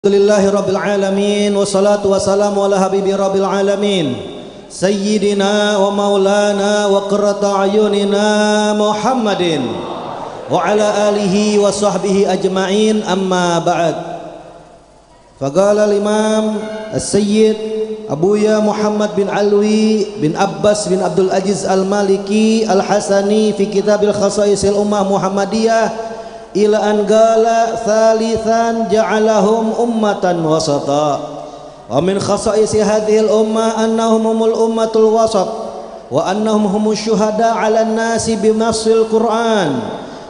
Alhamdulillahi Rabbil Alamin. Wassalatu wassalamu ala habibi Rabbil Alamin Sayyidina wa maulana wa qurrata ayunina Muhammadin wa ala alihi wa sahbihi ajma'in, amma ba'd. Faqala al-imam as-sayyid Abuya Muhammad bin Alwi bin Abbas bin Abdul Aziz al-Maliki al-Hasani fi kitabil khasaisil ummah Muhammadiyah ila an gala thalithan ja'alahum ummatan wasata wa min khasaisi hadhil ummah annahum humul ummatul wasat wa annahum humus syuhada 'alan nasi bimassil Qur'an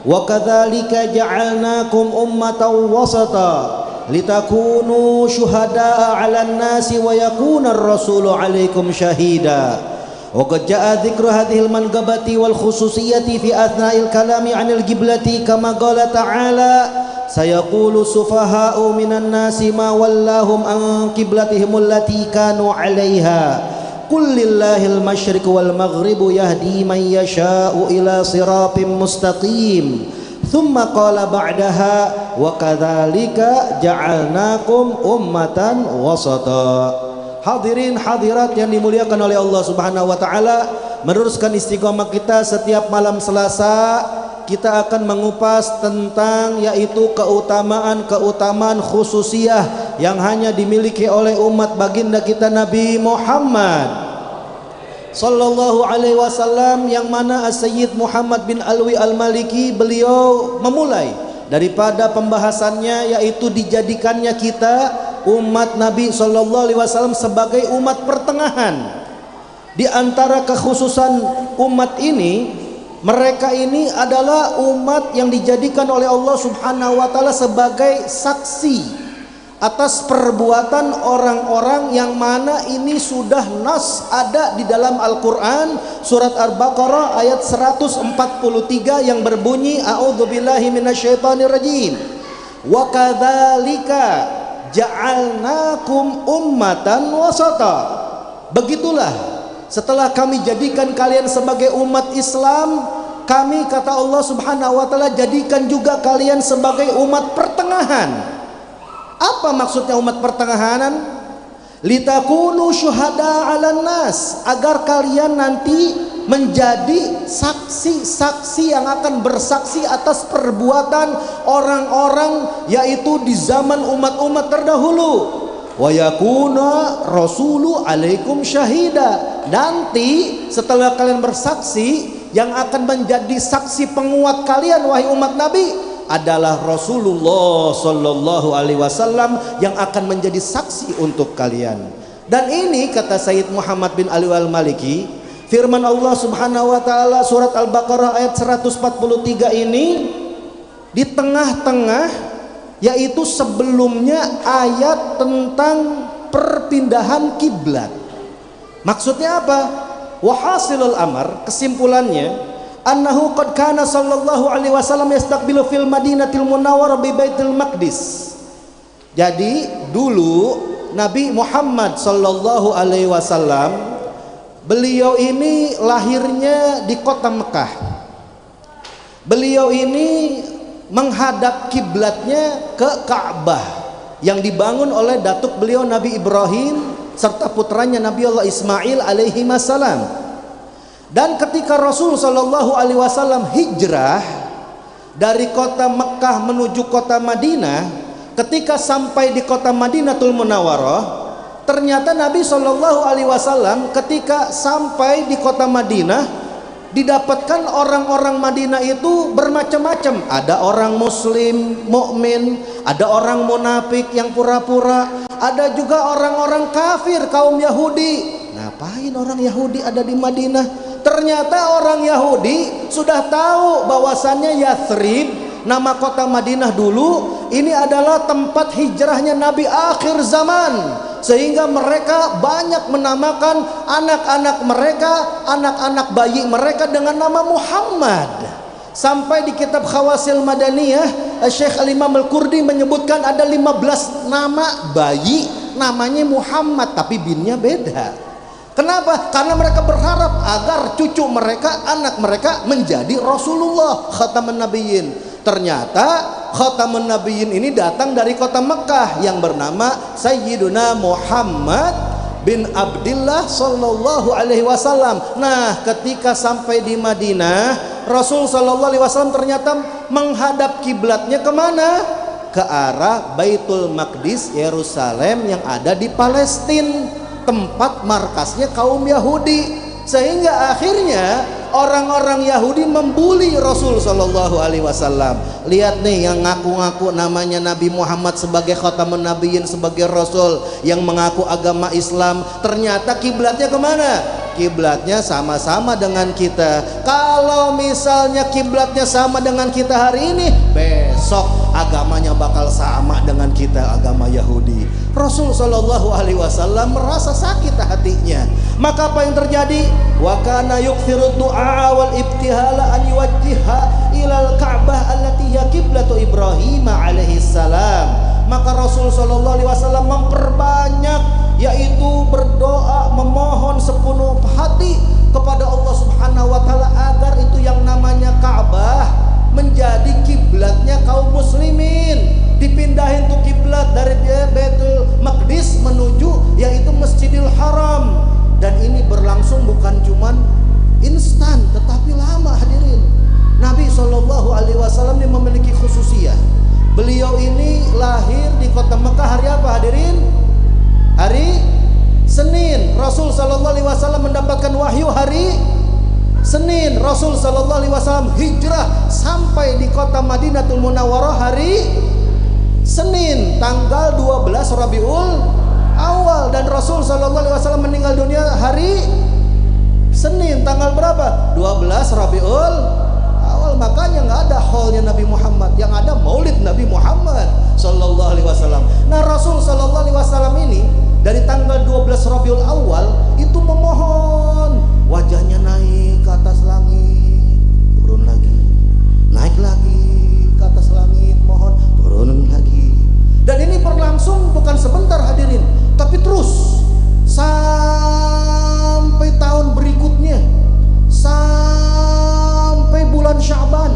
wa kadzalika ja'alnakum ummatan wasata litakunu syuhada 'alan nasi wa yakuna ar-rasulu 'alaikum syahida. وقد جاء ذكر هذه المنقبة والخصوصية في أثناء الكلام عن القبلة كما قال تعالى سيقول السفهاء من الناس ما ولاهم عن قبلتهم التي كانوا عليها قل لله المشرق والمغرب يهدي من يشاء إلى صراط مستقيم ثم قال بعدها وكذلك جعلناكم أمة وسطا. Hadirin hadirat yang dimuliakan oleh Allah Subhanahu wa taala, meneruskan istiqomah kita setiap malam Selasa. Kita akan mengupas tentang yaitu keutamaan khususiyah yang hanya dimiliki oleh umat baginda kita Nabi Muhammad sallallahu alaihi wasallam, yang mana As-Sayyid Muhammad bin Alwi al-Maliki beliau memulai daripada pembahasannya yaitu dijadikannya kita umat Nabi sallallahu alaihi wasallam sebagai umat pertengahan. Di antara kekhususan umat ini, mereka ini adalah umat yang dijadikan oleh Allah Subhanahu wa taala sebagai saksi atas perbuatan orang-orang yang mana ini sudah nas ada di dalam Al-Qur'an surat Al-Baqarah ayat 143 yang berbunyi a'udzubillahi minasyaitonirrajim wa kadzalika ja'alnakum ummatan wasata. Begitulah setelah kami jadikan kalian sebagai umat Islam, kami kata Allah Subhanahu wa taala jadikan juga kalian sebagai umat pertengahan. Apa maksudnya umat pertengahan? Litakunu syuhada 'alan nas, agar kalian nanti menjadi saksi-saksi yang akan bersaksi atas perbuatan orang-orang yaitu di zaman umat-umat terdahulu. Wa yakuna rasulu 'alaikum syahida. Nanti setelah kalian bersaksi, yang akan menjadi saksi penguat kalian wahai umat Nabi adalah Rasulullah sallallahu alaihi wasallam yang akan menjadi saksi untuk kalian. Dan ini kata Sayyid Muhammad bin Alwi al-Maliki, firman Allah Subhanahu wa taala surat Al-Baqarah ayat 143 ini di tengah-tengah, yaitu sebelumnya ayat tentang perpindahan kiblat. Maksudnya apa? Wahasilul amr, kesimpulannya annahu qad kana sallallahu alaihi wasallam yastaqbilu fil Madinatil Munawwarah bi Baitul Maqdis. Jadi dulu Nabi Muhammad sallallahu alaihi wasallam beliau ini lahirnya di kota Mekah. Beliau ini menghadap kiblatnya ke Ka'bah yang dibangun oleh datuk beliau Nabi Ibrahim serta putranya Nabi Allah Ismail alaihi wasallam. Dan ketika Rasul sallallahu alaihi wasallam hijrah dari kota Mekah menuju kota Madinah, ketika sampai di kota Madinatul Munawwarah, ternyata Nabi sallallahu alaihi wasallam ketika sampai di kota Madinah didapatkan orang-orang Madinah itu bermacam-macam. Ada orang muslim mukmin, ada orang munafik yang pura-pura, ada juga orang-orang kafir kaum Yahudi. Ngapain orang Yahudi ada di Madinah? Ternyata orang Yahudi sudah tahu bahwasannya Yathrib, nama kota Madinah dulu, ini adalah tempat hijrahnya Nabi akhir zaman, sehingga mereka banyak menamakan anak-anak mereka, anak-anak bayi mereka dengan nama Muhammad. Sampai di kitab Khawasil Madaniyah, Syekh Al-Imam Al-Qurdi menyebutkan ada 15 nama bayi namanya Muhammad, tapi binnya beda. Kenapa? Karena mereka berharap agar cucu mereka, anak mereka menjadi Rasulullah khataman nabiyyin. Ternyata Khatamun Nabiyyin ini datang dari kota Mekah yang bernama Sayyiduna Muhammad bin Abdillah sallallahu alaihi wasallam. Nah, ketika sampai di Madinah, Rasul sallallahu alaihi wasallam ternyata menghadap kiblatnya kemana? Ke arah Baitul Maqdis, Yerusalem yang ada di Palestina, tempat markasnya kaum Yahudi. Sehingga akhirnya orang-orang Yahudi membuli Rasul sallallahu alaihi wasallam. Lihat nih, yang ngaku-ngaku namanya Nabi Muhammad sebagai khatamun nabiyyin, sebagai rasul, yang mengaku agama Islam, ternyata kiblatnya kemana? Kiblatnya sama-sama dengan kita. Kalau misalnya kiblatnya sama dengan kita hari ini, besok agamanya bakal sama dengan kita, agama Yahudi. Rasul sallallahu alaihi wasallam merasa sakit hatinya. Maka apa yang terjadi? Wa kana yukthiru du'a wal ibtihala an yuwajjiha ilal Ka'bah allati hiya qiblatu Ibrahim alaihi salam. Maka Rasul sallallahu alaihi wasallam memperbanyak, yaitu berdoa, memohon sepenuh hati kepada Allah Subhanahu wa taala agar itu yang namanya Ka'bah menjadi kiblatnya kaum muslimin. Dipindahin tuh kiblat dari Baitul Maqdis menuju yaitu Masjidil Haram. Dan ini berlangsung bukan cuman instan, tetapi lama hadirin. Nabi sallallahu alaihi wasallam ini memiliki khususiyah. Beliau ini lahir di kota Mekah hari apa hadirin? Hari Senin. Rasul sallallahu alaihi wasallam mendapatkan wahyu hari Senin. Rasul sallallahu alaihi wasallam hijrah sampai di kota Madinatul Munawwarah hari Senin, tanggal 12 Rabiul Awal. Dan Rasul sallallahu alaihi wasallam meninggal dunia hari Senin, tanggal berapa? 12 Rabiul Awal. Makanya nggak ada haulnya Nabi Muhammad, yang ada maulid Nabi Muhammad sallallahu alaihi wasallam. Nah, Rasul sallallahu alaihi wasallam ini dari tanggal 12 Rabiul Awal itu memohon, wajahnya naik ke atas langit, turun lagi, naik lagi ke atas langit, mohon turun lagi. Dan ini berlangsung bukan sebentar hadirin, tapi terus sampai tahun berikutnya, sampai bulan Sya'ban,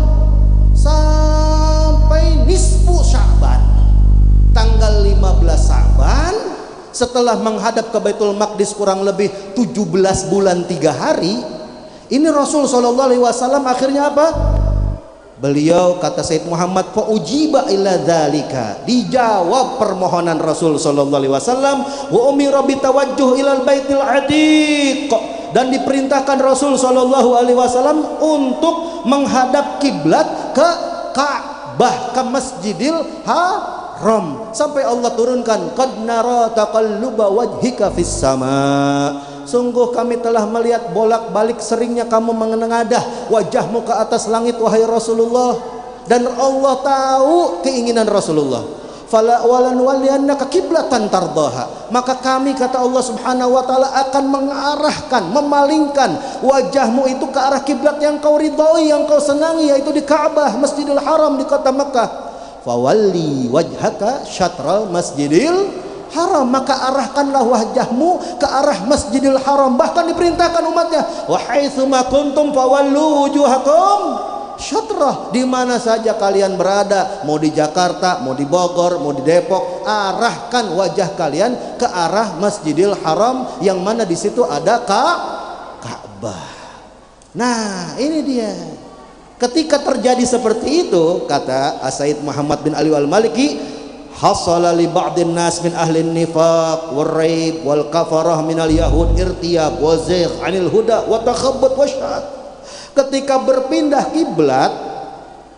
sampai nisfu Sya'ban, tanggal 15 Sya'ban, setelah menghadap ke Baitul Maqdis kurang lebih 17 bulan 3 hari. Ini Rasul sallallahu alaihi wasallam akhirnya apa? Beliau, kata Sayyid Muhammad, fa ujiba ila dzalika, dijawab permohonan Rasul sallallahu alaihi wasallam, wa umira bitawajjuh ilal baitil atiq, dan diperintahkan Rasul sallallahu alaihi wasallam untuk menghadap kiblat ke Ka'bah, ke Masjidil Haram, sampai Allah turunkan qad nara taqalluba wajhika fis sama. Sungguh kami telah melihat bolak-balik seringnya kamu menengadah wajahmu ke atas langit wahai Rasulullah. Dan Allah tahu keinginan Rasulullah. Fala walan waliyannaka qiblatan tardaha. Maka kami, kata Allah Subhanahu wa taala, akan mengarahkan, memalingkan wajahmu itu ke arah kiblat yang kau ridhoi, yang kau senangi, yaitu di Ka'bah, Masjidil Haram di kota Mekah. Fawalli wajhaka syatral Masjidil Haram, maka arahkanlah wajahmu ke arah Masjidil Haram. Bahkan diperintahkan umatnya, wa haitsuma kuntum fawallu wujuhakum syatrah. Di mana saja kalian berada, mau di Jakarta, mau di Bogor, mau di Depok, arahkan wajah kalian ke arah Masjidil Haram, yang mana di situ ada Ka'bah. Nah, ini dia. Ketika terjadi seperti itu, kata Sayyid Muhammad bin Ali al-Maliki, hasala li ba'din nas min ahli nifaq wal raib wal kafarah minal yahud irtiyab wa zigh anil huda wa takhabbut wa syad. Ketika berpindah kiblat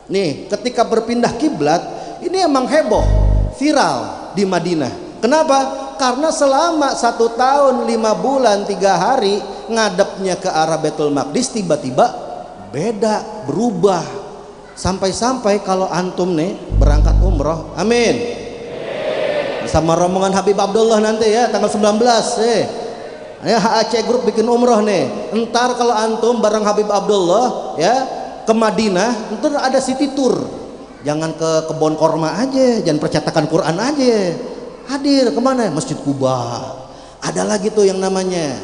nih, ketika berpindah kiblat ini emang heboh, viral di Madinah. Kenapa? Karena selama 1 tahun 5 bulan 3 hari ngadepnya ke arah Baitul Maqdis, tiba-tiba beda, berubah. Sampai-sampai kalau antum nih berangkat umroh, amin, sama rombongan Habib Abdullah nanti ya tanggal 19 ya, HAC Group bikin umroh nih. Entar kalau antum bareng Habib Abdullah ya ke Madinah, entar ada city tour. Jangan ke kebun korma aja, jangan percetakan Quran aja. Hadir kemana? Masjid Kuba. Ada lagi tuh yang namanya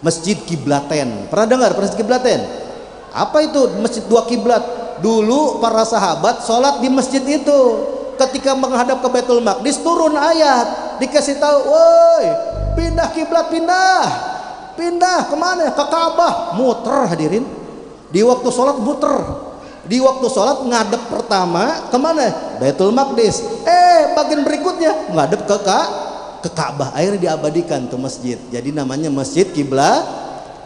Masjid Kiblaten. Pernah dengar Masjid Kiblaten? Apa itu Masjid 2 Kiblat? Dulu para sahabat sholat di masjid itu, ketika menghadap ke Baitul Maqdis turun ayat, dikasih tahu, woi pindah kiblat, pindah kemana? Ke Ka'bah. Muter hadirin, di waktu sholat muter, di waktu sholat ngadep pertama kemana? Baitul Maqdis. Bagian berikutnya ngadep ke Ka'bah. Akhirnya diabadikan tuh masjid, jadi namanya Masjid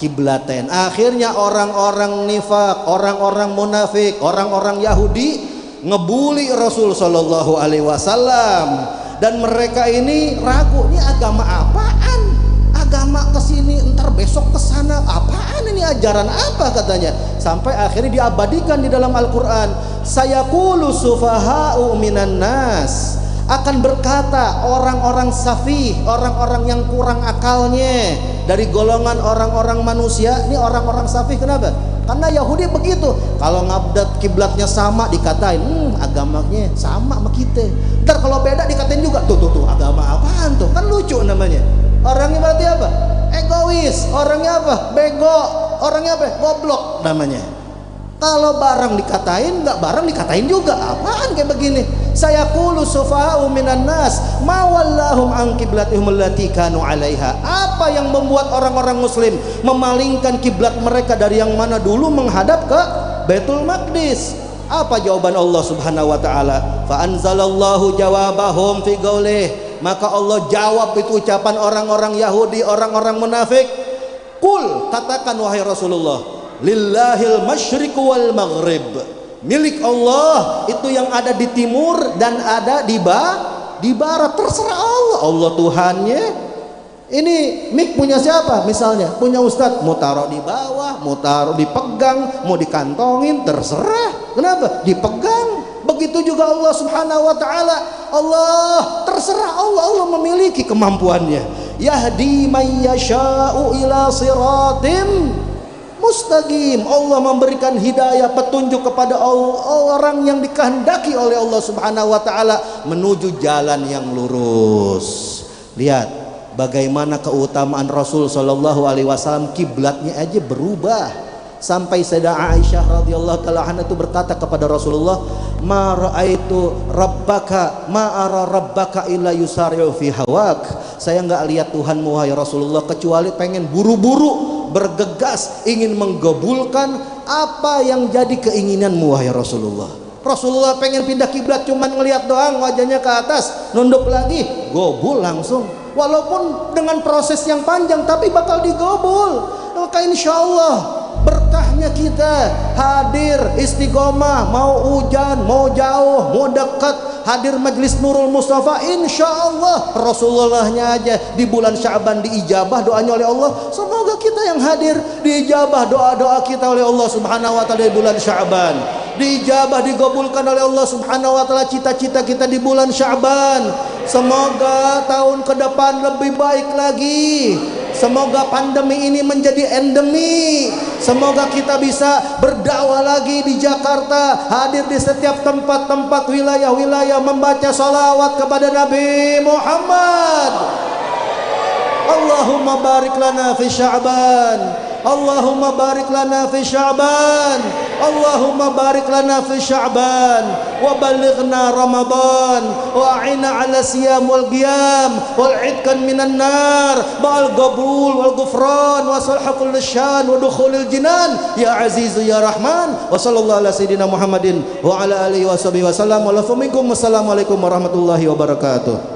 Kiblatain. Akhirnya orang-orang nifak, orang-orang munafik, orang-orang Yahudi ngebully Rasul Shallallahu Alaihi Wasallam, dan mereka ini ragu, ini agama apaan? Agama kesini, ntar besok kesana, apaan ini, ajaran apa katanya? Sampai akhirnya diabadikan di dalam Al-Quran, sayaqulu sufaha'u minan nas, akan berkata orang-orang safih, orang-orang yang kurang akalnya dari golongan orang-orang manusia. Ini orang-orang safih, kenapa? Karena Yahudi begitu, kalau ngabdat kiblatnya sama dikatain, agamanya sama sama kita. Ntar kalau beda dikatain juga, tuh agama apaan tuh, kan lucu namanya. Orangnya berarti apa? Egois. Orangnya apa? Bego. Orangnya apa? Goblok namanya. Kalau barang dikatain, nggak barang dikatain juga. Apaan kayak begini? Sayaqulu sufaha'u minan nas ma wallahum an qiblatihim allati kanu 'alaiha. Apa yang membuat orang-orang muslim memalingkan kiblat mereka dari yang mana dulu menghadap ke Baitul Maqdis? Apa jawaban Allah Subhanahu wa taala? Fa anzalallahu jawabahum fi qaulih. Maka Allah jawab itu ucapan orang-orang Yahudi, orang-orang munafik. Qul, katakan wahai Rasulullah, lillahil masyriq wal maghrib, milik Allah itu yang ada di timur dan ada di barat, terserah Allah. Allah Tuhannya. Ini mik punya siapa? Misalnya punya ustadz, mau taruh di bawah, mau taruh dipegang, mau dikantongin, terserah. Kenapa? Dipegang. Begitu juga Allah Subhanahu wa taala. Allah terserah Allah memiliki kemampuannya. Yahdi may yasha'u ila siratim mustaqim. Allah memberikan hidayah, petunjuk kepada orang yang dikehendaki oleh Allah Subhanahu wa taala menuju jalan yang lurus. Lihat bagaimana keutamaan Rasul Shallallahu alaihi wasallam, kiblatnya aja berubah. Sampai Sayyidah Aisyah radhiyallahu taala anha itu berkata kepada Rasulullah, ma raaitu rabbaka ma ara rabbaka illa yusari'u fi hawak. Saya enggak lihat Tuhanmu wahai Rasulullah kecuali pengen buru-buru, bergegas ingin menggabulkan apa yang jadi keinginanmu wahai Rasulullah. Rasulullah pengen pindah kiblat cuman ngelihat doang, wajahnya ke atas, nunduk lagi, gobul langsung. Walaupun dengan proses yang panjang tapi bakal digobul. Maka insyaallah berkahnya kita hadir istiqomah, mau hujan, mau jauh, mau dekat, hadir majlis Nurul Mustafa, insyaallah Rasulullahnya aja di bulan Sya'ban diijabah doanya oleh Allah. Semoga kita yang hadir diijabah doa-doa kita oleh Allah Subhanahu wa taala di bulan Sya'ban, diijabah, digabulkan oleh Allah Subhanahu wa taala cita-cita kita di bulan Sya'ban. Semoga tahun ke depan lebih baik lagi. Semoga pandemi ini menjadi endemi. Semoga kita bisa berdakwah lagi di Jakarta, hadir di setiap tempat-tempat wilayah-wilayah, membaca salawat kepada Nabi Muhammad. Allahumma barik lana fi Sya'ban. Allahumma barik lana fi Sya'ban. Allahumma barik lana fi Sya'ban wa balighna Ramadan wa a'ina 'ala siyam wal qiyam wal 'idkan minan nar ba'al qabul wal ghufran wa salhaqul lisyan wa dukhulil jinan ya azizu ya rahman. Wa sallallahu ala sayyidina Muhammadin wa ala alihi wa sahbihi wa sallam. Wa lakum minkum. Wassalamualaikum warahmatullahi wabarakatuh.